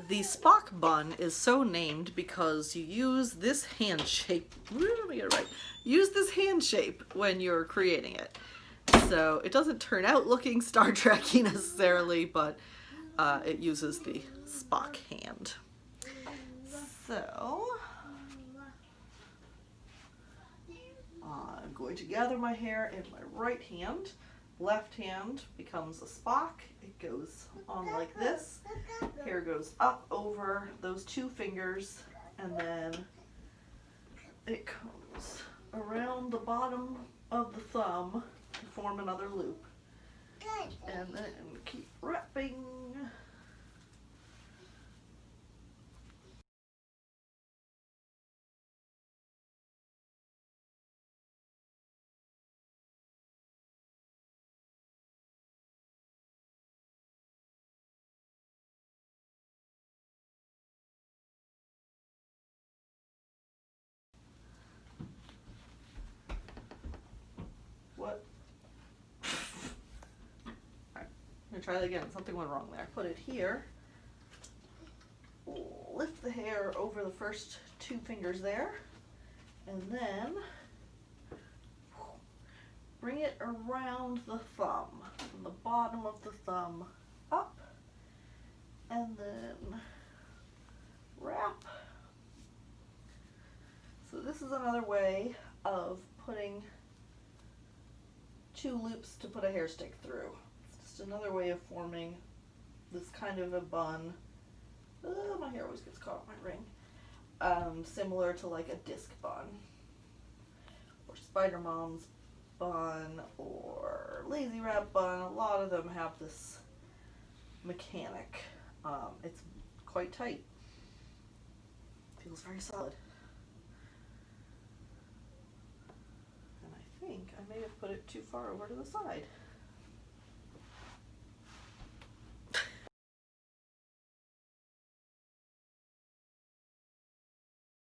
The Spock Bun is so named because you use this hand shape. Let me get it right. Use this hand shape when you're creating it. So it doesn't turn out looking Star Trek-y necessarily, but it uses the Spock hand. So I'm going to gather my hair in my right hand. Left hand becomes a Spock. It goes on like this. Hair goes up over those two fingers, and then it comes around the bottom of the thumb to form another loop. And then keep wrapping. What? Alright, I'm gonna try that again. Something went wrong there. Put it here. Lift the hair over the first two fingers there, and then bring it around the thumb, from the bottom of the thumb up, and then wrap. So this is another way of putting two loops to put a hair stick through. It's just another way of forming this kind of a bun. Oh, my hair always gets caught on my ring. Similar to like a disc bun, or Spider Mom's bun, or Lazy Wrap bun. A lot of them have this mechanic. It's quite tight. Feels very solid. And I think I may have put it too far over to the side.